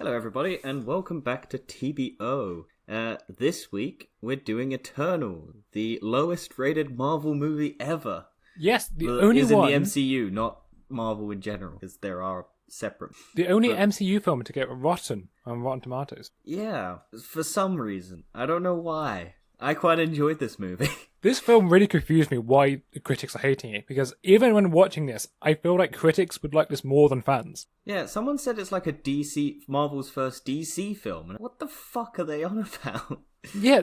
Hello, everybody, and welcome back to TBO. This week, we're doing Eternal, the lowest rated Marvel movie ever. Yes, the only is one. in the MCU, not Marvel in general, because there are separate. The only MCU film to get rotten on Rotten Tomatoes. Yeah, for some reason. I don't know why. I quite enjoyed this movie. This film really confused me why the critics are hating it, because even when watching this, I feel like critics would like this more than fans. Yeah, someone said it's like Marvel's first DC film. And what the fuck are they on about? Yeah,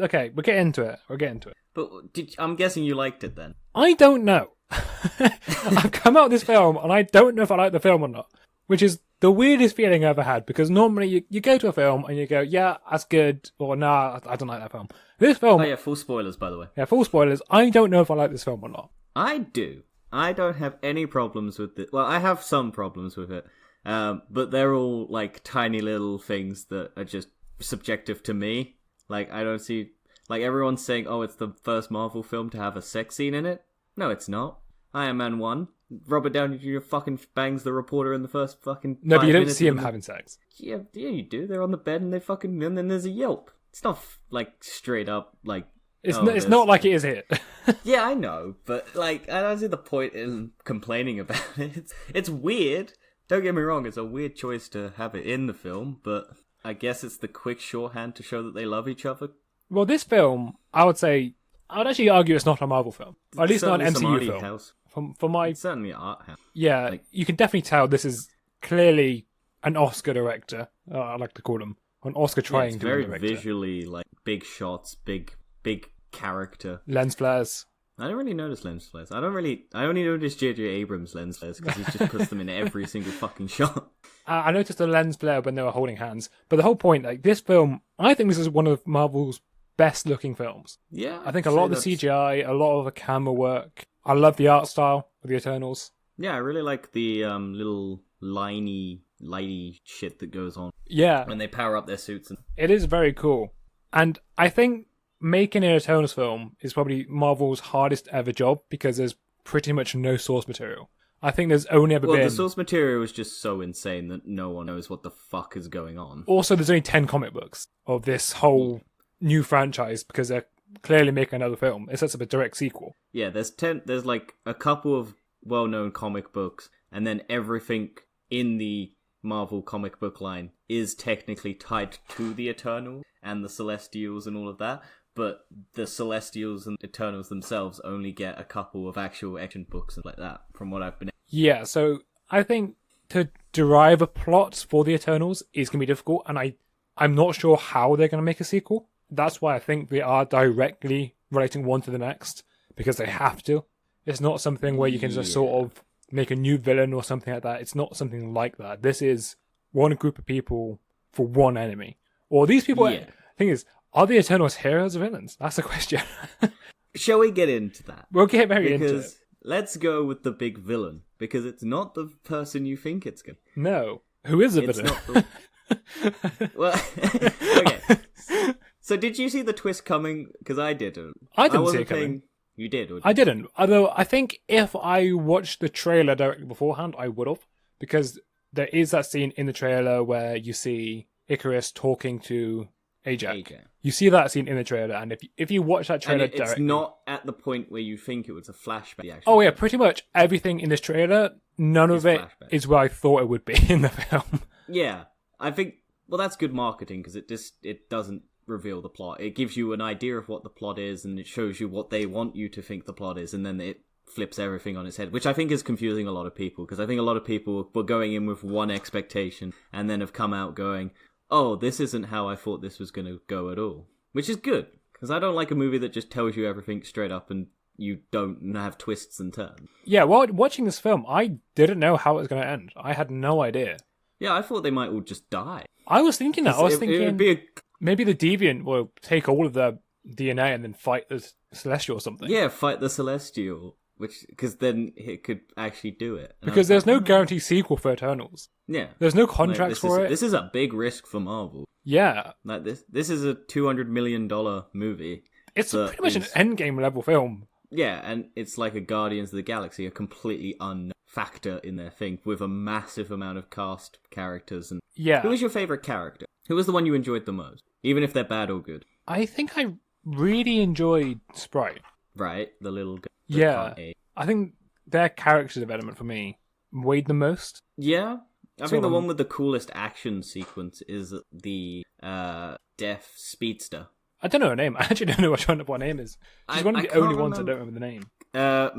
okay, we'll get into it. But I'm guessing you liked it then. I don't know. I've come out of this film, and I don't know if I like the film or not, which is the weirdest feeling I've ever had, because normally you go to a film and you go, yeah, that's good, or nah, I don't like that film. This film... Oh yeah, full spoilers, by the way. Yeah, full spoilers. I don't know if I like this film or not. I do. I don't have any problems with it. Well, I have some problems with it, but they're all like tiny little things that are just subjective to me. Like, I don't see... Like, everyone's saying, oh, it's the first Marvel film to have a sex scene in it. No, it's not. Iron Man 1. Robert Downey Jr. fucking bangs the reporter in the first fucking... No, but you don't minutes see of him having sex. Yeah, you do. They're on the bed and they fucking... And then there's a yelp. It's not, like, straight up, like... It's not like it is here. Yeah, I know, but, like, I don't see the point in complaining about it. It's weird. Don't get me wrong, it's a weird choice to have it in the film, but I guess it's the quick shorthand to show that they love each other. Well, this film, I would actually argue it's not a Marvel film. Or at least not an MCU film. House. For my... It's certainly art house. Yeah, Like... you can definitely tell this is clearly an Oscar director. I like to call him. An Oscar trying to very director. Visually, like, big shots, big character. Lens flares. I don't really notice lens flares. I only notice J.J. Abrams' lens flares because he just puts them in every single fucking shot. I noticed the lens flare when they were holding hands. But the whole point, like, this film, I think this is one of Marvel's best looking films. Yeah. I think a lot of the CGI, a lot of the camera work. I love the art style of the Eternals. Yeah, I really like the little lighty shit that goes on. Yeah. When they power up their suits. It is very cool. And I think making an Eternals film is probably Marvel's hardest ever job because there's pretty much no source material. I think there's only ever been... the source material is just so insane that no one knows what the fuck is going on. Also, there's only 10 comic books of this whole new franchise because they're clearly making another film. It sets up a direct sequel. Yeah, there's like a couple of well-known comic books, and then everything in the Marvel comic book line is technically tied to the Eternals and the Celestials and all of that. But the Celestials and Eternals themselves only get a couple of actual action books and like that, from what I've been... Yeah, so I think to derive a plot for the Eternals is going to be difficult, and I'm not sure how they're going to make a sequel. That's why I think they are directly relating one to the next, because they have to. It's not something where you can just sort of make a new villain or something like that. It's not something like that. This is one group of people for one enemy. Or these people... Yeah. The thing is... Are the Eternals heroes or villains? That's the question. Shall we get into that? We'll get very into it. Because let's go with the big villain. Because it's not the person you think it's going to be. No. Who is the It's villain? not the... Well, okay. So did you see the twist coming? Because I didn't. I didn't see it coming. You did? I didn't. Although I think if I watched the trailer directly beforehand, I would have. Because there is that scene in the trailer where you see Icarus talking to Ajax. You see that scene in the trailer, and if you watch that trailer it's directly... not at the point where you think it was a flashback. Oh yeah, pretty much everything in this trailer, none of it is where I thought it would be in the film. Yeah, I think... Well, that's good marketing, because it doesn't reveal the plot. It gives you an idea of what the plot is, and it shows you what they want you to think the plot is, and then it flips everything on its head, which I think is confusing a lot of people, because I think a lot of people were going in with one expectation, and then have come out going... oh, this isn't how I thought this was going to go at all. Which is good, because I don't like a movie that just tells you everything straight up and you don't have twists and turns. Yeah, well, watching this film, I didn't know how it was going to end. I had no idea. Yeah, I thought they might all just die. I was thinking that. I was thinking it would be maybe the Deviant will take all of the DNA and then fight the Celestial or something. Yeah, fight the Celestial. Because then it could actually do it. And because there's no guaranteed sequel for Eternals. Yeah. There's no contracts for it. This is a big risk for Marvel. Yeah. Like this is a $200 million movie. It's pretty much an Endgame level film. Yeah, and it's like a Guardians of the Galaxy, a completely unknown factor in their thing, with a massive amount of cast characters. And Yeah. who was your favourite character? Who was the one you enjoyed the most? Even if they're bad or good. I think I really enjoyed Sprite. Right? The little guy. Yeah. I think their character development for me weighed the most. Yeah? I So, think the one with the coolest action sequence is the deaf speedster. I don't know her name. I actually don't know what her name is. She's one of I the can't only ones I remember. don't remember the name.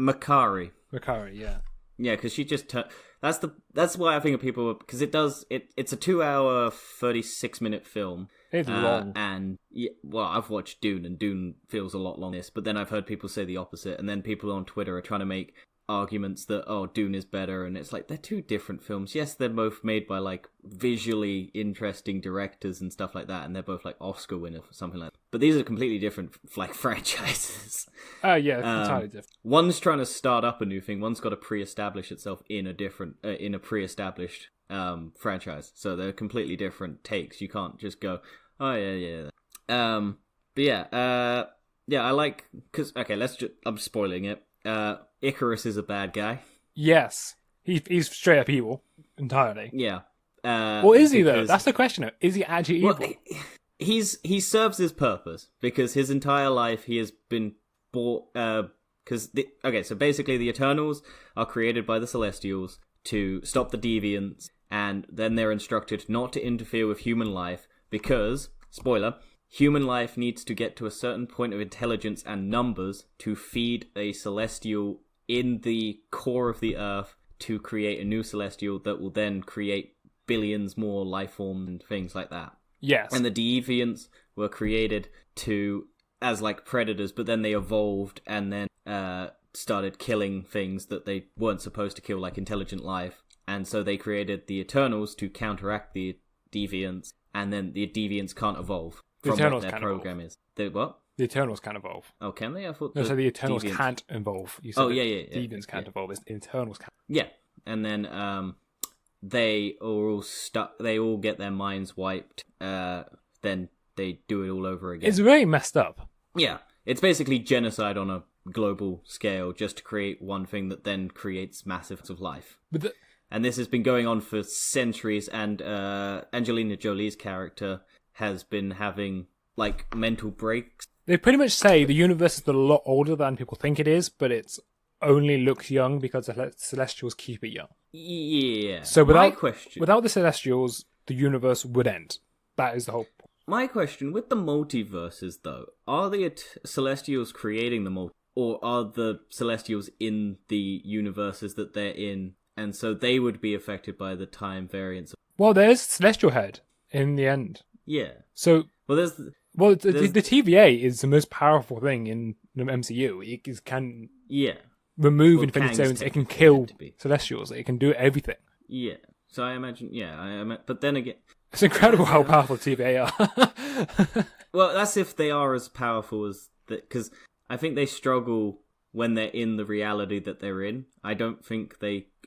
Makari. Makari, yeah. Yeah, because she just that's why I think people, because it's a 2 hour 36-minute film. It's long. And well, I've watched Dune, and Dune feels a lot longer than this, but then I've heard people say the opposite, and then people on Twitter are trying to make arguments that, oh, Dune is better, and it's like, they're two different films. Yes, they're both made by like visually interesting directors and stuff like that, and they're both like Oscar winners or something like that. But these are completely different like franchises. Oh, yeah, entirely different. One's trying to start up a new thing. One's got to pre-establish itself in a pre-established franchise. So they're completely different takes. You can't just go, oh yeah. But yeah, I like, because okay, I'm spoiling it. Icarus is a bad guy. Yes. He's straight up evil. Entirely. Yeah. Well, is he, though? That's the question. Is he actually evil? Well, he serves his purpose, because his entire life he has been bought. So basically the Eternals are created by the Celestials to stop the Deviants, and then they're instructed not to interfere with human life because, spoiler, human life needs to get to a certain point of intelligence and numbers to feed a Celestial in the core of the Earth to create a new Celestial that will then create billions more life forms and things like that. Yes. And the Deviants were created as like predators, but then they evolved and then started killing things that they weren't supposed to kill, like intelligent life. And so they created the Eternals to counteract the Deviants, and then the Deviants can't evolve from what their program is. What? The Eternals can evolve. Oh, can they? I thought No, so the Eternals Deviants can't evolve. You said Deviants can't evolve. It's the Eternals can. Yeah, and then they are all stuck. They all get their minds wiped. Then they do it all over again. It's very messed up. Yeah, it's basically genocide on a global scale, just to create one thing that then creates massive amounts of life. And this has been going on for centuries, and Angelina Jolie's character has been having like mental breaks. They pretty much say the universe is a lot older than people think it is, but it only looks young because the Celestials keep it young. Yeah. So My question, without the Celestials, the universe would end. That is the whole point. My question, with the multiverses though, are the Celestials creating the multiverse, or are the Celestials in the universes that they're in, and so they would be affected by the time variance? Well, there's Celestial Head in the end. Yeah. So, well, there's the TVA is the most powerful thing in the MCU. It can remove Infinity Stones. It can kill Celestials. It can do everything. Yeah. So I imagine, but then again, it's incredible how powerful TVA are. Well, that's if they are as powerful as that, because I think they struggle when they're in the reality that they're in. I don't think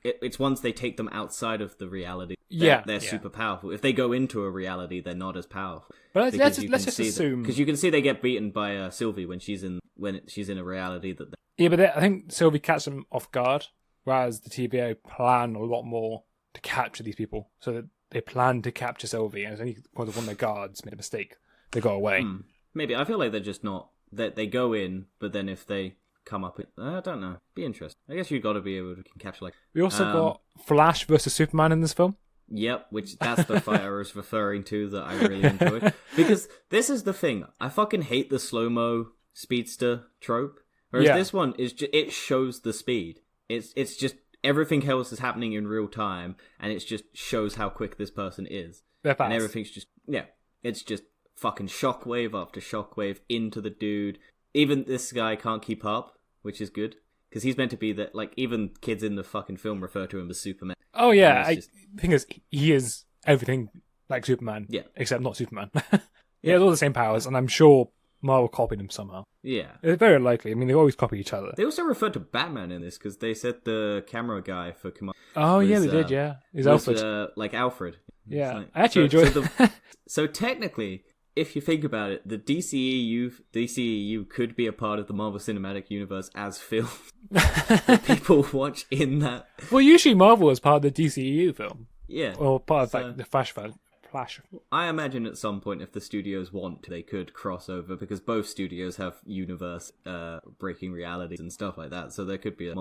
it's once they take them outside of the reality, they're super powerful. If they go into a reality, they're not as powerful. But let's just assume, because you can see they get beaten by Sylvie when she's in a reality that. Yeah, but I think Sylvie catches them off guard, whereas the TVA plan a lot more to capture these people. So that they plan to capture Sylvie, and it's only because one of their guards made a mistake, they got away. Maybe I feel like they're just not that they go in, but then if they come up, I don't know. Be interesting. I guess you've got to be able to capture like. We also got Flash versus Superman in this film. Yep, which that's the fight I was referring to that I really enjoyed. Because this is the thing, I fucking hate the slow-mo speedster trope. Whereas this one is it shows the speed. It's just everything else is happening in real time, and it just shows how quick this person is. They're fast. And everything's just it's just fucking shockwave after shockwave into the dude. Even this guy can't keep up, which is good. Because he's meant to be that, like, even kids in the fucking film refer to him as Superman. Oh, yeah. The thing is, he is everything like Superman. Yeah. Except not Superman. He has all the same powers, and I'm sure Marvel copied him somehow. Yeah. It's very likely. I mean, they always copy each other. They also referred to Batman in this, because they said the camera guy for Command. Oh, yeah, they did, yeah. He's Alfred. Like Alfred. Yeah. Like, I actually enjoyed it. So technically, if you think about it, the DCEU could be a part of the Marvel Cinematic Universe as films that people watch in that. Well, usually Marvel is part of the DCEU film. Yeah. Or part of like the Flash. I imagine at some point, if the studios want, they could cross over, because both studios have universe breaking realities and stuff like that. So there could be a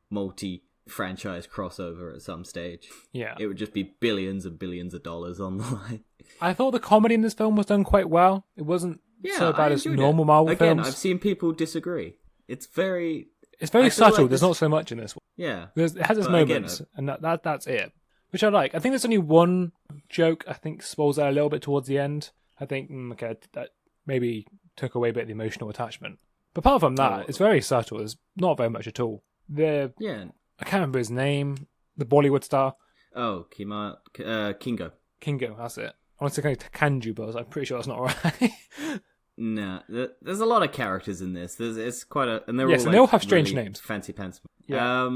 multi-franchise crossover at some stage. Yeah. It would just be billions and billions of dollars on the line. I thought the comedy in this film was done quite well. It wasn't so bad as normal Marvel films. Again, I've seen people disagree. It's very subtle. There's not so much in this one. Yeah. It has its moments, and that's it. Which I like. I think there's only one joke I think spills out a little bit towards the end. I think, that maybe took away a bit of the emotional attachment. But apart from that, it's very subtle. There's not very much at all. I can't remember his name. The Bollywood star. Oh, Kingo. Kingo, that's it. I want to say Kanju, but I'm pretty sure that's not right. Nah, there's a lot of characters in this. It's quite a... And and they all have strange names. Fancy pants. Yeah.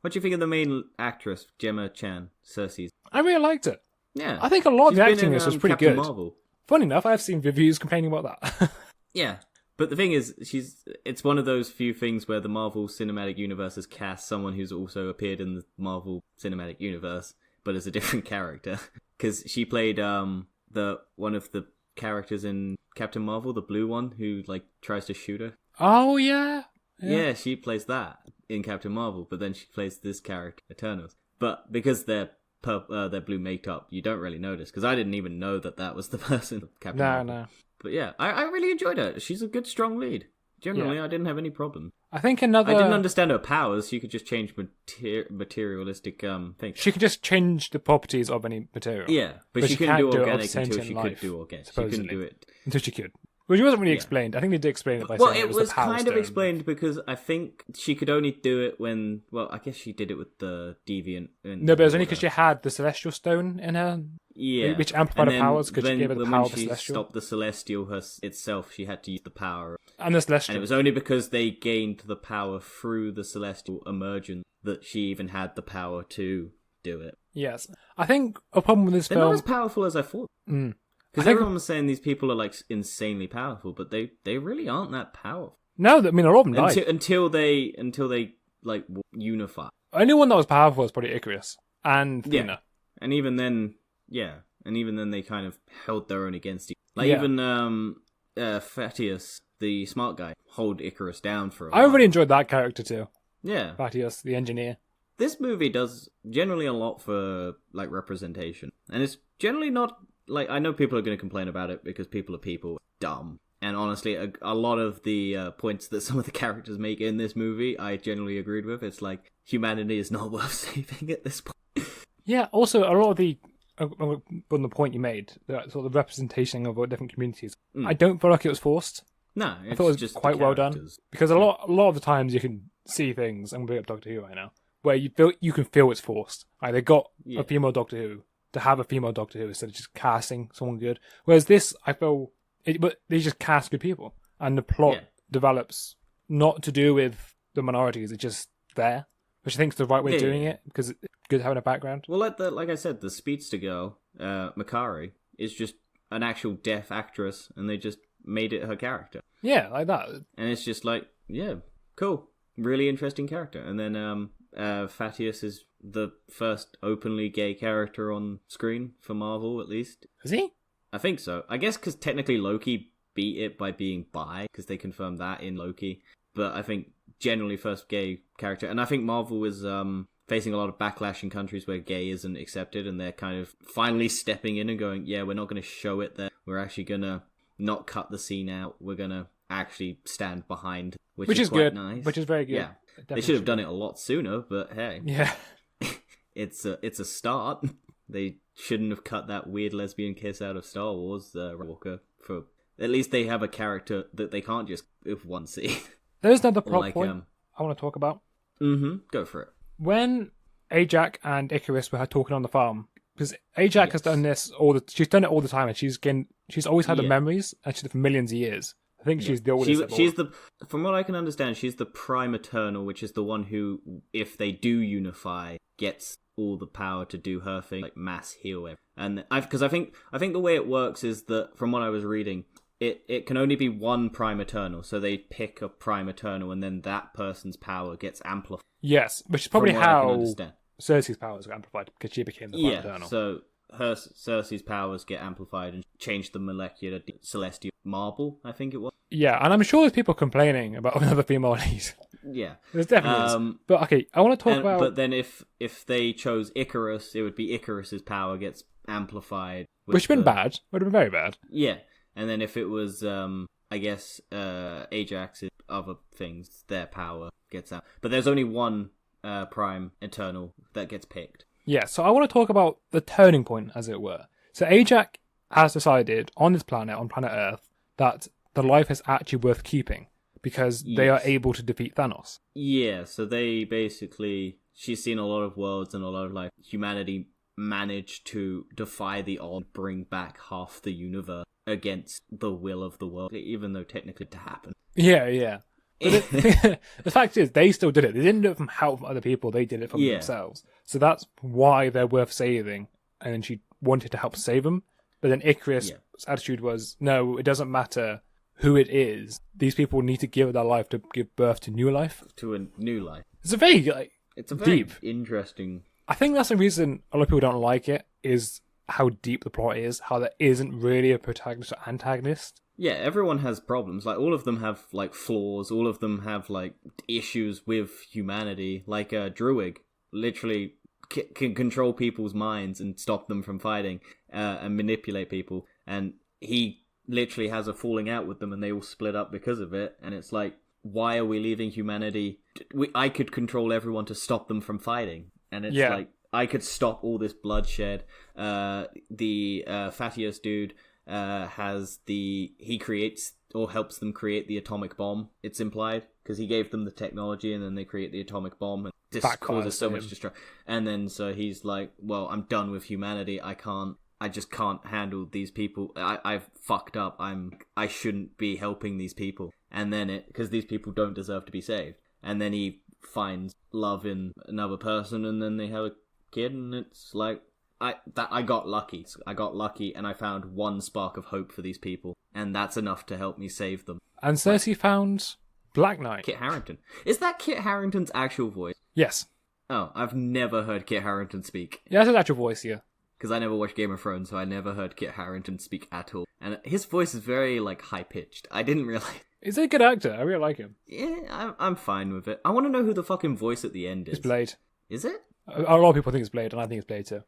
What do you think of the main actress, Gemma Chan, Cersei's? I really liked it. Yeah. I think a lot of the acting in this was pretty Captain good. Marvel. Funny enough, I've seen reviews complaining about that. Yeah. But the thing is, it's one of those few things where the Marvel Cinematic Universe has cast someone who's also appeared in the Marvel Cinematic Universe, but as a different character. Because she played one of the characters in Captain Marvel, the blue one, who tries to shoot her. Oh, yeah. Yeah, she plays that in Captain Marvel, but then she plays this character, Eternals. But because they're blue makeup, you don't really notice, because I didn't even know that was the person, Captain Marvel. No. But yeah, I really enjoyed her. She's a good, strong lead. Generally, I didn't have any problem. I think I didn't understand her powers. She could just change materialistic things. She could just change the properties of any material. Yeah, but she couldn't do organic until she life, could do organic. Supposedly. She couldn't do it. Until she could. Which wasn't really explained. I think they did explain it by saying it was the Power kind Stone. of explained, because I think she could only do it when... Well, I guess she did it with the Deviant. No, but it was only because she had the Celestial Stone in her. Yeah. Which amplified her powers, because she gave her the power of the Celestial. When she Celestial. stopped the Celestial itself, she had to use the power. And the Celestial. And it was only because they gained the power through the Celestial emergence that she even had the power to do it. Yes. I think a problem with this They're film... not as powerful as I thought. Because everyone was saying these people are insanely powerful, but they really aren't that powerful. No, I mean, a lot of them died. Until they unify. Only one that was powerful was probably Icarus and Thena. Yeah. And even then they kind of held their own against each other. Even Fatius, the smart guy, hold Icarus down for a while. I really enjoyed that character too. Yeah. Fatius, the engineer. This movie does generally a lot for representation. And it's generally not... I know people are going to complain about it because people are people. Dumb. And honestly, a lot of the points that some of the characters make in this movie, I generally agreed with. It's humanity is not worth saving at this point. Yeah, also, a lot of the... on the point you made, the sort of representation of different communities, I don't feel like it was forced. No, I thought it was just quite well done. Because a lot of the times you can see things, I'm going to bring up Doctor Who right now, where you can feel it's forced. They got a female Doctor Who to have a female Doctor Who instead of just casting someone good. Whereas this, I feel, but they just cast good people, and the plot develops not to do with the minorities. It's just there, which I think is the right way of doing it, because it's good having a background. Well, like I said, the speedster girl, Makari, is just an actual deaf actress, and they just made it her character. Yeah, like that. And it's just cool, really interesting character. And then Fatius is the first openly gay character on screen for Marvel, at least. Is he? I think so. I guess because technically Loki beat it by being bi, because they confirmed that in Loki. But I think generally first gay character. And I think Marvel is facing a lot of backlash in countries where gay isn't accepted, and they're kind of finally stepping in and going, yeah, we're not going to show it there. We're actually going to not cut the scene out. We're going to actually stand behind, which is quite good. nice. Which is very good. Yeah. They should have done it a lot sooner, but hey. Yeah. It's a start. They shouldn't have cut that weird lesbian kiss out of Star Wars, Walker. For at least they have a character that they can't just with one scene. There's another plot point I want to talk about. Go for it. When Ajak and Icarus were talking on the farm, because Ajak has done this she's done it all the time, and she's always had the memories, actually, for millions of years. I think she's the oldest. From what I can understand, she's the Prime Eternal, which is the one who, if they do unify, gets all the power to do her thing, like mass heal everyone. And because I think the way it works is that, from what I was reading, it can only be one Prime Eternal, so they pick a Prime Eternal, and then that person's power gets amplified. Yes, which is probably from what I can how understand. Cersei's powers were amplified, because she became the Prime Eternal. So Cersei's powers get amplified and change the molecular celestial marble, I think it was. Yeah, and I'm sure there's people complaining about another female lead. Yeah. There's definitely is. But okay, I want to talk about... But then if they chose Icarus, it would be Icarus's power gets amplified. Which would have been bad. Would have been very bad. Yeah. And then if it was, I guess, Ajax's other things, their power gets out. But there's only one Prime Eternal that gets picked. Yeah, so I want to talk about the turning point, as it were. So Ajax has decided on this planet, on planet Earth, that the life is actually worth keeping because they are able to defeat Thanos. Yeah, so they basically... She's seen a lot of worlds and a lot of, like, humanity managed to defy the odds, bring back half the universe against the will of the world, even though technically to happen. Yeah. But the fact is, they still did it. They didn't do it from help from other people. They did it from themselves. So that's why they're worth saving. And then she wanted to help save them. But then Icarus' attitude was, no, it doesn't matter who it is. These people need to give their life to give birth to new life. To a new life. It's a very, it's a very deep. Interesting... I think that's the reason a lot of people don't like it, is how deep the plot is, how there isn't really a protagonist or antagonist. Yeah, everyone has problems. Like, all of them have, like, flaws. All of them have, like, issues with humanity. Like, Druig literally can control people's minds and stop them from fighting and manipulate people. And he literally has a falling out with them, and they all split up because of it. And it's like, why are we leaving humanity? I could control everyone to stop them from fighting. And it's like, I could stop all this bloodshed. The Fatius dude... he creates or helps them create the atomic bomb, it's implied, because he gave them the technology and then they create the atomic bomb, and this causes so much destruction. And then so he's like, well, I'm done with humanity. I just can't handle these people. I've fucked up. I shouldn't be helping these people. And then because these people don't deserve to be saved. And then he finds love in another person, and then they have a kid, and it's like, I got lucky. I got lucky, and I found one spark of hope for these people, and that's enough to help me save them. And Cersei found Black Knight. Kit Harington. Is that Kit Harington's actual voice? Yes. Oh, I've never heard Kit Harington speak. Yeah, that's his actual voice, yeah. Because I never watched Game of Thrones, so I never heard Kit Harington speak at all. And his voice is very, like, high-pitched. I didn't realize... He's a good actor. I really like him. Yeah, I'm fine with it. I want to know who the fucking voice at the end is. It's Blade. Is it? A lot of people think it's Blade, and I think it's Blade too.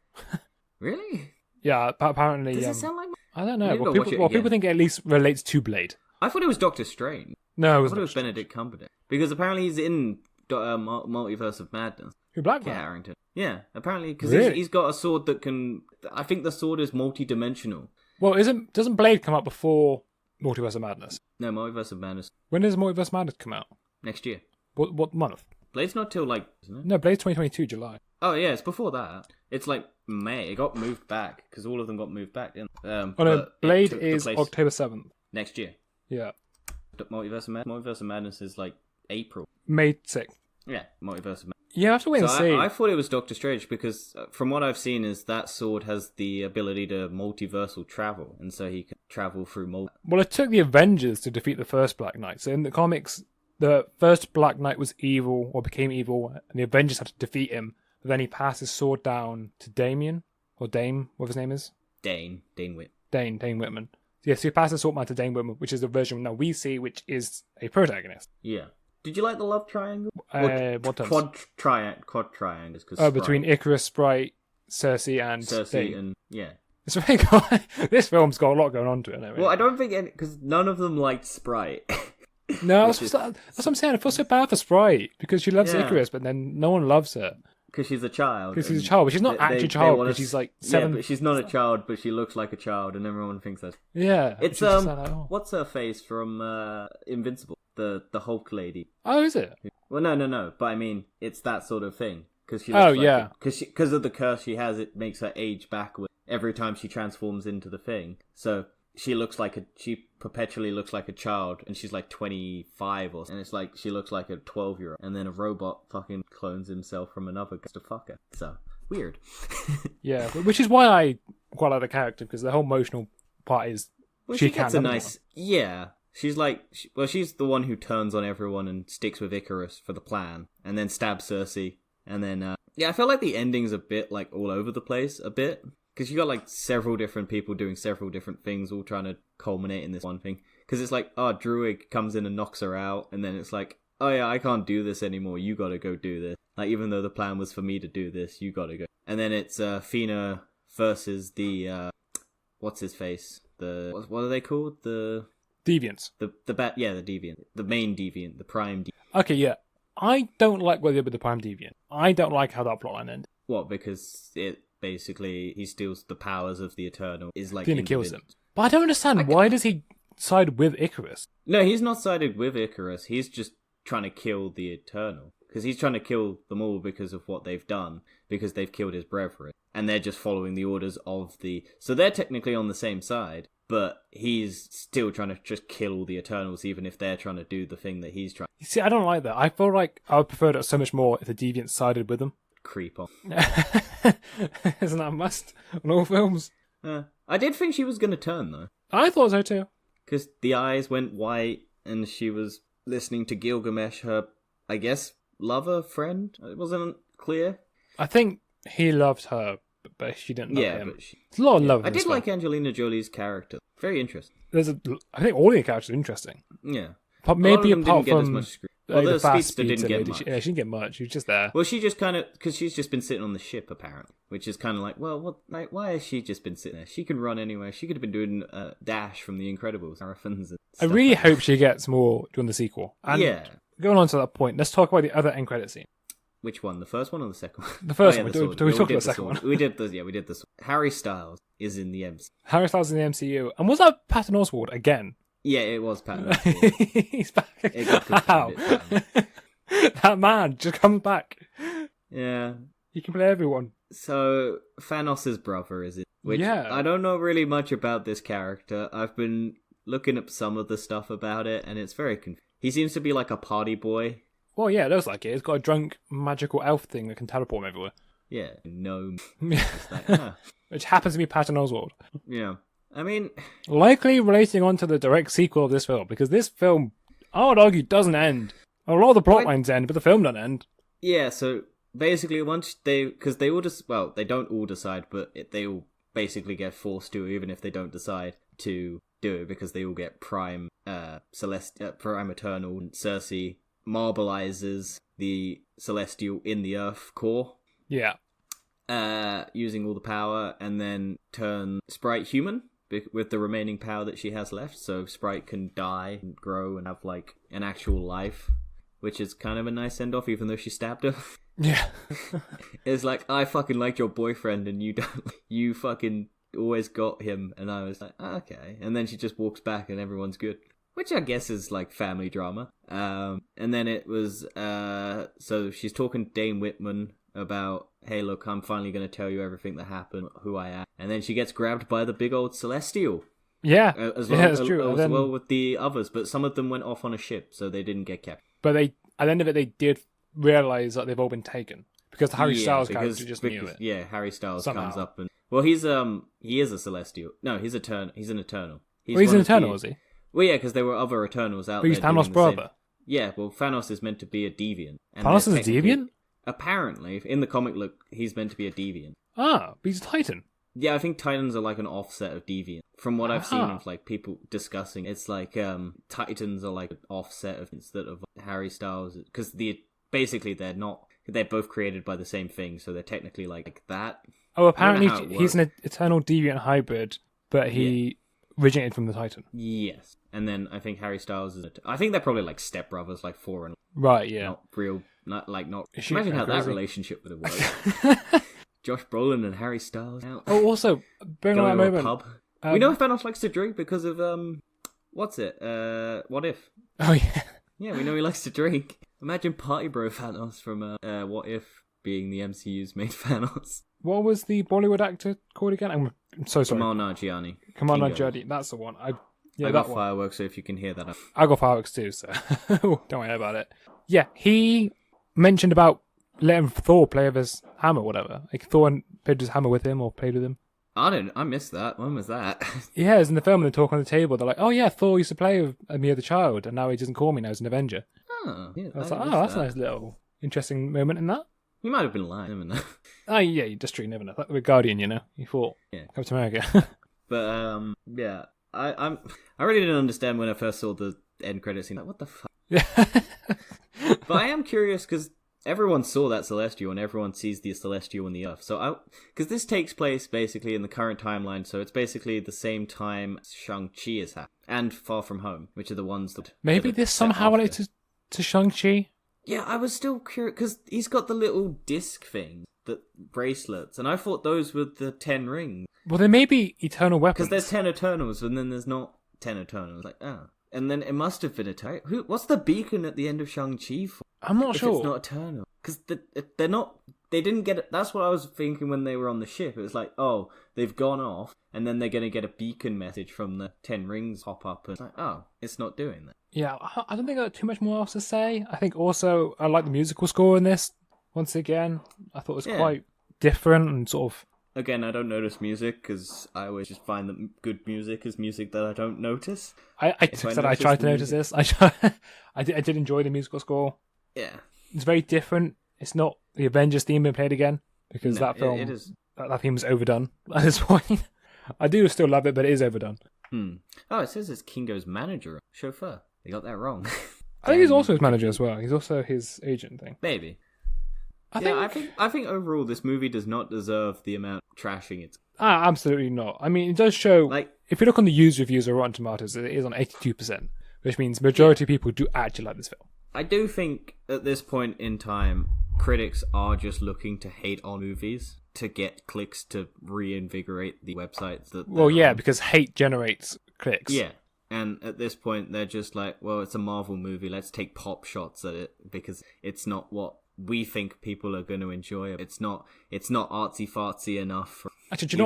Really? Yeah, apparently... Does it sound like... I don't know. People think it at least relates to Blade. I thought it was Doctor Strange. No, I thought it was Benedict Cumberbatch. Because apparently he's in Multiverse of Madness. Who, Black Kit Knight? Harington. Yeah, apparently, because Really? he's got a sword that can... I think the sword is multi-dimensional. Well, doesn't Blade come out before Multiverse of Madness? No, Multiverse of Madness. When does Multiverse of Madness come out? Next year. What month? Blade's not till, like... Isn't it? No, Blade's 2022, July. Oh, yeah, it's before that. It's like May. It got moved back, because all of them got moved back, didn't they? Oh no, Blade is October 7th. Next year. Yeah. Multiverse of Madness is like April. May 6th. Yeah, Multiverse of Madness. Yeah, I have to wait and see. I thought it was Doctor Strange because from what I've seen is that sword has the ability to multiversal travel, and so he can travel through Well, it took the Avengers to defeat the first Black Knight. So in the comics, the first Black Knight was evil, or became evil, and the Avengers had to defeat him. But then he passed his sword down to Damien, or Dame, whatever his name is. Dane Whitman. Dane Whitman. Yes, so he passed the sword man to Dane Whitman, which is the version now we see, which is a protagonist. Yeah. Did you like the love triangle? What terms? Quad triangles. Between Icarus, Sprite, Cersei, and Dane. And yeah. It's very this film's got a lot going on to it. Well, I don't think because none of them liked Sprite. No, that's what I'm saying. I feel so bad for Sprite because she loves Icarus, but then no one loves her. Because she's a child. Because she's a child, but she's not actually a child because she's like 7. Yeah, but she's not a child, but she looks like a child, and everyone thinks that. Yeah. It's what's her face from Invincible? The Hulk lady. Oh, is it? Well, no. But I mean, it's that sort of thing. Because she looks because of the curse she has, it makes her age backward every time she transforms into the thing. So she perpetually looks like a child, and she's like 25 or something. And it's like she looks like a 12-year-old, and then a robot fucking clones himself from another guy to fuck her. So weird. Yeah, which is why I quite like the character, because the whole emotional part is Well, she she gets can't a love nice... Yeah. She's like... she's the one who turns on everyone and sticks with Icarus for the plan, and then stabs Cersei, and then... yeah, I feel like the ending's a bit, like, all over the place, a bit. Because you got, like, several different people doing several different things, all trying to culminate in this one thing. Because it's like, Druig comes in and knocks her out, and then it's like, oh yeah, I can't do this anymore, you gotta go do this. Like, even though the plan was for me to do this, you gotta go. And then it's Fina versus the, what's his face? What are they called? The Deviants. the Deviant. The main Deviant, the Prime Deviant. Okay, yeah. I don't like what they did with the Prime Deviant. I don't like how that plotline ended. What, because it basically, he steals the powers of the Eternal, is like... Fina kills him. But I don't understand, why does he side with Icarus? No, he's not sided with Icarus, he's just trying to kill the Eternal. Because he's trying to kill them all because of what they've done, because they've killed his brethren. And they're just following the orders of the... So they're technically on the same side, but he's still trying to just kill all the Eternals, even if they're trying to do the thing that he's trying You see, I don't like that. I feel like I would prefer it so much more if the Deviants sided with them. to creep on. Isn't that a must on all films? I did think she was going to turn, though. I thought so too. Because the eyes went white, and she was listening to Gilgamesh, her, I guess, lover, friend? It wasn't clear. I think he loved her, but she didn't love him. But she... There's a lot of love in I this did like film. Angelina Jolie's character. Very interesting. I think all the characters are interesting. Yeah. But A lot maybe of them apart didn't get as from much screen. Well, the the fast speedster speeds didn't get lady. much. She didn't get much. She was just there. Well, she just kind of... Because she's just been sitting on the ship, apparently. Which is kind of like, well, what? Like, why has she just been sitting there? She can run anywhere. She could have been doing Dash from The Incredibles, marathons and I stuff really like hope she gets more during the sequel. that. And Yeah. going on to that point, let's talk about the other end credit scene. Which one? The first one or the second one? The first Oh, yeah, one. the Do sword. we Yeah, talk about did the second sword. one? We did the sword. Harry Styles is in the MC. Harry Styles in the MCU. And was that Patton Oswalt again? Yeah, it was Patton. He's back. It got Wow. confirmed, That man just comes back. Yeah. He can play everyone. So, Thanos' brother is it? Which, Yeah. I don't know really much about this character. I've been looking up some of the stuff about it, and it's very confusing. He seems to be like a party boy. Well, yeah, it looks like it. It's got a drunk magical elf thing that can teleport him everywhere. Yeah, gnome. Yeah. It's like, huh. Which happens to be Patton Oswalt. Yeah. I mean, Likely relating on to the direct sequel of this film, because this film, I would argue, doesn't end. A lot of the plot lines end, but the film doesn't end. yeah, so basically once because they all just, well, they don't all decide, but they all basically get forced to, even if they don't decide to do it, because they all get Prime Prime Eternal, and Cersei marbleizes the Celestial in the Earth core, Yeah. using all the power, and then turn Sprite human with the remaining power that she has left, so Sprite can die and grow and have like an actual life, which is kind of a nice send off, even though she stabbed her. Yeah. It's like, I fucking like your boyfriend and you don't. You fucking always got him. And I was like, okay. And then she just walks back and everyone's good. Which I guess is like family drama. And then it was, so she's talking to Dane Whitman about, hey, look, I'm finally going to tell you everything that happened, who I am. And then she gets grabbed by the big old Celestial. Yeah. As well, yeah, that's true. as well with the others. But some of them went off on a ship, so they didn't get captured. But at the end of it, they did realise that they've all been taken. Because the Harry Styles character just knew it. Yeah, Harry Styles Somehow. comes up and... Well, he is a Celestial. No, he's an Eternal. He's one an of Eternal, the- is he? Well, yeah, because there were other Eternals out But he's there. doing Thanos' the brother. same- Yeah, well, Thanos is meant to be a deviant. and Thanos they're is a deviant? Apparently, in the comic look, he's meant to be a deviant. Ah, but he's a Titan. Yeah, I think Titans are like an offset of deviant. From what I've seen Ah. of like people discussing, it's like Titans are like an offset of instead of Harry Styles, because basically they're both created by the same thing, so they're technically like that. Oh, apparently how it he's an Eternal Deviant hybrid, but he originated from the Titan. Yes, and then I think Harry Styles is. I think they're probably like stepbrothers, like foreign, Right, yeah. not real, not. Is she Imagine how that crazy? relationship would have worked. Josh Brolin and Harry Styles out. Oh, also, bring on Going that to a moment. pub. We know Thanos likes to drink because of what's it? What If? Oh, yeah. Yeah, we know he likes to drink. Imagine Party Bro Thanos from What If being the MCU's main Thanos. What was the Bollywood actor called again? I'm so sorry. Kamal Nanjiani. Kamal Kingo. Nanjiani. That's the one. I that got one. fireworks, so if you can hear that. I got fireworks too, so don't worry about it. Yeah, he mentioned about letting Thor play with his hammer or whatever. Like Thor played his hammer with him or played with him. I missed that. When was that? Yeah, it's in the film and they talk on the table. They're like, oh yeah, Thor used to play with me as a child and now he doesn't call me now, he's an Avenger. Oh, yeah, I was like, oh, that's a nice little interesting moment in that. You might have been lying, never know. Oh yeah, you just never know. Like the Guardian, you know, you thought Captain America. But yeah, I really didn't understand when I first saw the end credits scene. Like, what the fuck? Yeah. But I am curious because everyone saw that Celestial and everyone sees the Celestial in the Earth. So because this takes place basically in the current timeline, so it's basically the same time Shang-Chi is happening and Far From Home, which are the ones that Maybe this somehow related to Shang-Chi. Yeah, I was still curious because he's got the little disc thing, the bracelets, and I thought those were the 10 rings. Well, there may be eternal weapons. Because there's 10 Eternals, and then there's not 10 Eternals. Like, and then it must have been Eternal. What's the beacon at the end of Shang-Chi for? I'm not sure. It's not Eternal. Because they're not... They didn't get it. That's what I was thinking when they were on the ship. It was like, oh, they've gone off, and then they're going to get a beacon message from the 10 rings pop up, and it's like, oh, it's not doing that. Yeah, I don't think I got too much more else to say. I think also I like the musical score in this. Once again, I thought it was quite different and sort of... Again, I don't notice music because I always just find that good music is music that I don't notice. I tried to notice this. I did enjoy the musical score. Yeah. It's very different. It's not the Avengers theme being played again because that film, it is... that theme is overdone at this point. I do still love it, but it is overdone. Oh, it says it's Kingo's manager, chauffeur. They got that wrong. I think he's also his manager as well. He's also his agent thing. Maybe. I think overall this movie does not deserve the amount of trashing it's... Absolutely not. I mean, it does show... Like, if you look on the user reviews of Rotten Tomatoes, it is on 82%, which means majority of people do actually like this film. I do think at this point in time, critics are just looking to hate on movies to get clicks to reinvigorate the websites that... Well, yeah, because hate generates clicks. Yeah. And at this point, they're just like, well, it's a Marvel movie. Let's take pop shots at it because it's not what we think people are going to enjoy. It's not artsy fartsy enough. Actually, do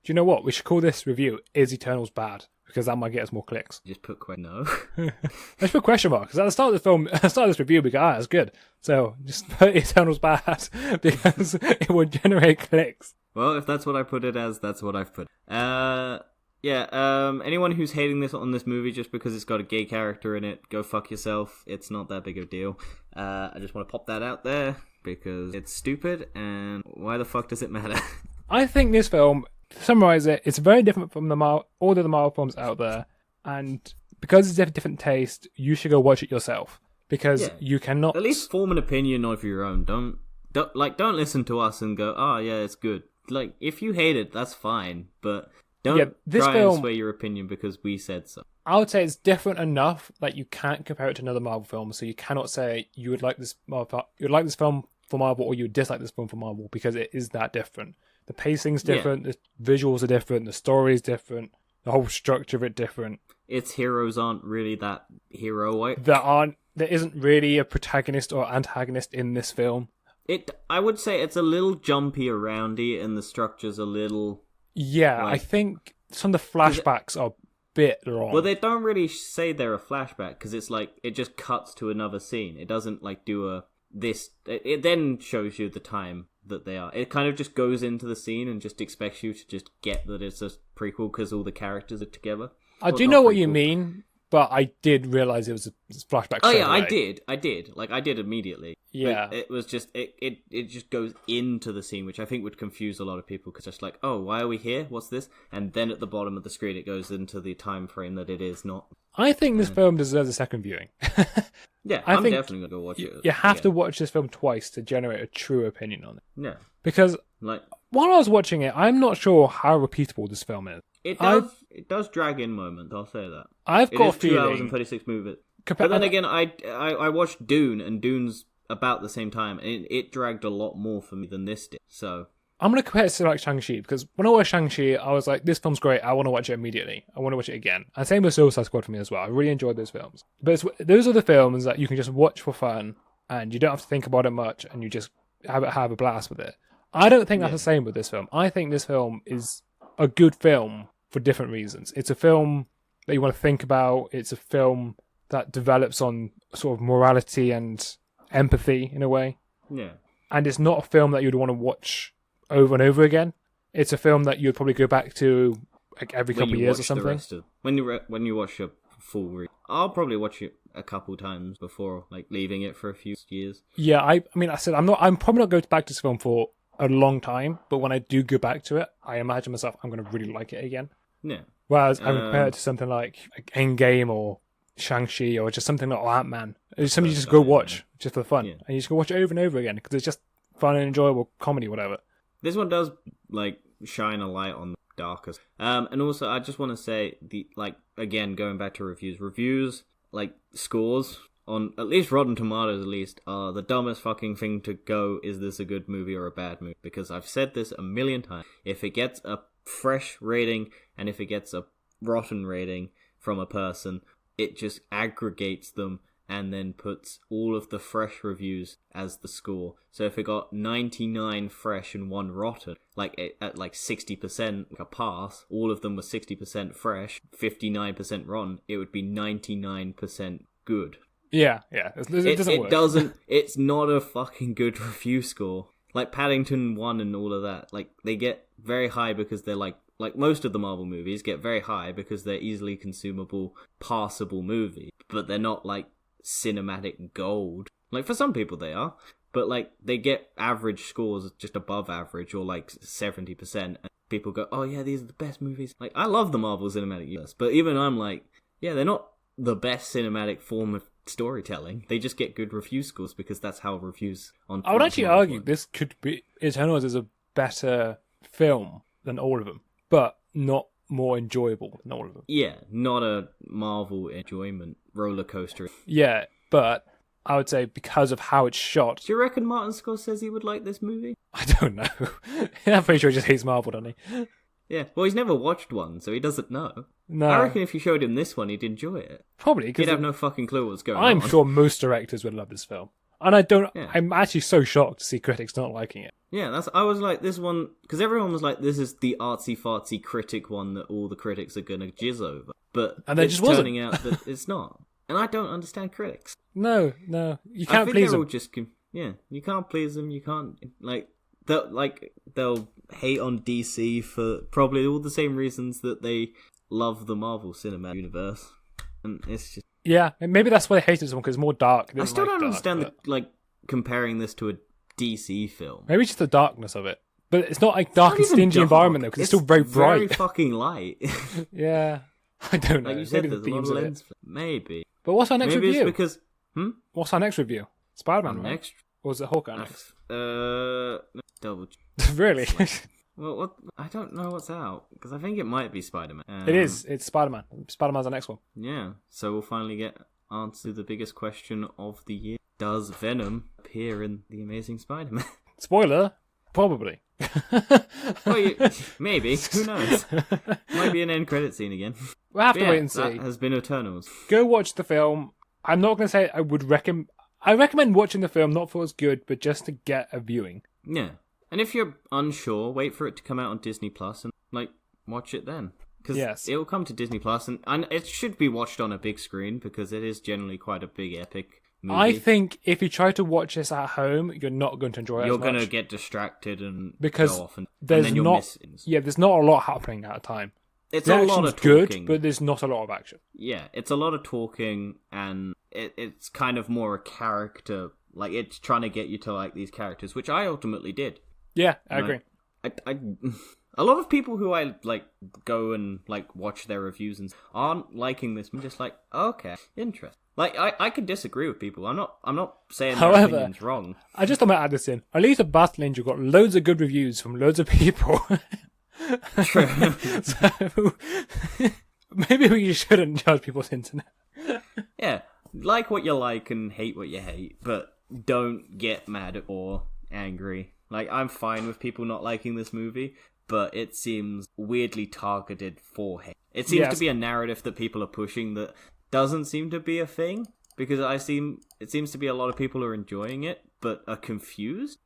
you know what? We should call this review "Is Eternals Bad?" because that might get us more clicks. Just put no. Let's put question mark because at the start of the film, at the start of this review, we go, "It's good." So just put Eternals Bad because it will generate clicks. Well, if that's what I put it as, that's what I've put. Anyone who's hating on this movie just because it's got a gay character in it, go fuck yourself. It's not that big of a deal. I just want to pop that out there because it's stupid, and why the fuck does it matter? I think this film, to summarise it, it's very different from all the Marvel films out there, and because it's a different taste, you should go watch it yourself because you cannot... At least form an opinion of your own. Don't listen to us and go, oh yeah, it's good. Like, if you hate it, that's fine, but... Don't try and sway your opinion because we said so. I would say it's different enough that you can't compare it to another Marvel film. So you cannot say you would like this film for Marvel or you would dislike this film for Marvel because it is that different. The pacing's different, the visuals are different, the story is different, the whole structure of it different. Its heroes aren't really that heroic. There isn't really a protagonist or antagonist in this film. I would say it's a little jumpy aroundy and the structure's a little... Yeah, I think some of the flashbacks are a bit wrong. Well, they don't really say they're a flashback because it's like it just cuts to another scene. It doesn't like do this. It then shows you the time that they are. It kind of just goes into the scene and just expects you to just get that it's a prequel because all the characters are together. I do know what you mean, but I did realize it was a flashback. Oh yeah, I did. Like I did immediately. Yeah, but it was just it just goes into the scene, which I think would confuse a lot of people because it's like, oh, why are we here? What's this? And then at the bottom of the screen, it goes into the time frame that it is not. I think this film deserves a second viewing. Yeah, I'm definitely gonna go watch it. You have to watch this film twice to generate a true opinion on it. Yeah, because like while I was watching it, I'm not sure how repeatable this film is. It does drag in moments. I'll say that. I've got a feeling 2 hours and 36 minutes. But then again, I watched Dune, and Dune's about the same time, and it dragged a lot more for me than this did. So I'm going to compare it to like Shang-Chi, because when I watched Shang-Chi, I was like, this film's great, I want to watch it immediately. I want to watch it again. And same with Suicide Squad for me as well. I really enjoyed those films. But those are the films that you can just watch for fun, and you don't have to think about it much, and you just have a blast with it. I don't think that's the same with this film. I think this film is a good film for different reasons. It's a film that you want to think about. It's a film that develops on sort of morality and empathy in a way. Yeah. and it's not a film that you'd want to watch over and over again. It's a film that you'd probably go back to like every couple of years or something. When you watch a full I'll probably watch it a couple times before like leaving it for a few years. Yeah, I mean, I said I'm probably not going back to this film for a long time, but when I do go back to it, I imagine myself I'm going to really like it again. Yeah. Whereas I would compare it to something like Endgame or Shang-Chi or just something like Ant-Man. It's something you just go watch just for fun, and you just go watch it over and over again because it's just fun and enjoyable comedy, whatever. This one does like shine a light on the darkest. And also, I just want to say again, going back to reviews like scores on at least Rotten Tomatoes, at least, are the dumbest fucking thing to go. Is this a good movie or a bad movie? Because I've said this a million times. If it gets a fresh rating and if it gets a rotten rating from a person, it just aggregates them and then puts all of the fresh reviews as the score. So if it got 99 fresh and 1 rotten, at like 60%, like a pass, all of them were 60% fresh, 59% rotten, it would be 99% good. Yeah. It doesn't work. It's not a fucking good review score. Like Paddington 1 and all of that, like they get very high because they're like most of the Marvel movies get very high because they're easily consumable, passable movies, but they're not like cinematic gold. Like for some people they are, but like they get average scores just above average or like 70%, and people go, oh yeah, these are the best movies. Like I love the Marvel Cinematic Universe, but even I'm like, yeah, they're not the best cinematic form of storytelling. They just get good review scores because that's how reviews on I would actually argue this could be Eternals is a better film than all of them, but not more enjoyable than all of them. Yeah, not a Marvel enjoyment roller coaster. Yeah, but I would say because of how it's shot. Do you reckon Martin Scorsese would like this movie? I don't know. I'm pretty sure he just hates Marvel, doesn't he? Yeah, well, he's never watched one, so he doesn't know. No. I reckon if you showed him this one, he'd enjoy it. Probably. He'd have no fucking clue what's going on. I'm sure most directors would love this film. And I'm actually so shocked to see critics not liking it. Yeah, I was like, this one, because everyone was like, this is the artsy-fartsy critic one that all the critics are going to jizz over. But it's turning out that it's not. And I don't understand critics. No, you can't please them. You can't please them, you can't, they'll hate on DC for probably all the same reasons that they love the Marvel Cinematic Universe. And it's just... Yeah, maybe that's why they hated this one, because it's more dark. I still don't understand comparing this to a DC film. Maybe just the darkness of it. But it's not like dark and stingy environment, though, because it's still very bright. Very fucking light. Yeah. I don't know. Like you said, there's a lot of lens flare. Maybe. But what's our next review? Maybe it's because... What's our next review? Spider-Man, right? Next... Or was it Hawkeye next? Double... Really? Well, what? I don't know what's out, because I think it might be Spider-Man. It is. It's Spider-Man. Spider-Man's the next one. Yeah, so we'll finally get answer to the biggest question of the year. Does Venom appear in The Amazing Spider-Man? Spoiler, probably. Well, maybe. Who knows? Might be an end credit scene again. We'll have to wait and see. That has been Eternals. Go watch the film. I'm not going to say I would recommend... I recommend watching the film, not for it's good, but just to get a viewing. Yeah. And if you're unsure, wait for it to come out on Disney Plus and watch it then. Because it'll come to Disney Plus, and it should be watched on a big screen because it is generally quite a big epic movie. I think if you try to watch this at home, you're not going to enjoy it. You're going to get distracted and because go off, and there's then you'll not. Yeah, there's not a lot happening at a time. It's the a lot of good, talking. but there's not a lot of action. Yeah, it's a lot of talking, and it's kind of more a character. Like it's trying to get you to like these characters, which I ultimately did. Yeah, I agree. A lot of people who I go and watch their reviews and aren't liking this. I'm just like, okay, interesting. I could disagree with people. I'm not saying their opinion's wrong. I just want to add this in. Alita Battle Angel got loads of good reviews from loads of people. True. So maybe we shouldn't judge people's internet. Yeah, like what you like and hate what you hate, but don't get mad or angry. I'm fine with people not liking this movie, but it seems weirdly targeted for hate. It seems to be a narrative that people are pushing that doesn't seem to be a thing, because it seems to be a lot of people are enjoying it, but are confused.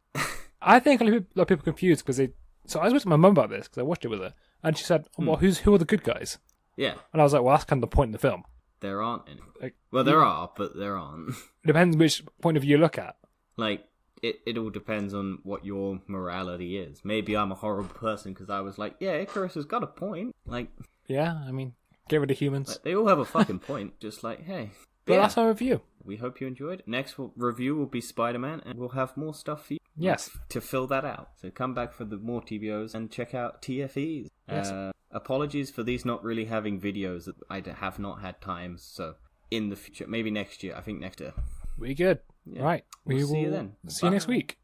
I think a lot of people are confused because So I was with my mum about this, because I watched it with her, and she said, well, who are the good guys? Yeah. And I was like, well, that's kind of the point of the film. There aren't any. Well, there are, but there aren't. It depends which point of view you look at. it all depends on what your morality is. Maybe I'm a horrible person because I was like, yeah, Icarus has got a point. Like, Yeah, I mean, get rid of humans. like, they all have a fucking point. Just like, hey. But yeah. that's our review. We hope you enjoyed. Next review will be Spider-Man, and we'll have more stuff for you. Yes. To fill that out. So come back for the more TVOs and check out TFEs. Yes. Apologies for these not really having videos. That I have not had time. So in the future, maybe next year. I think next year. We good. Yeah. Right. We'll We see you will then. see you next Bye. week.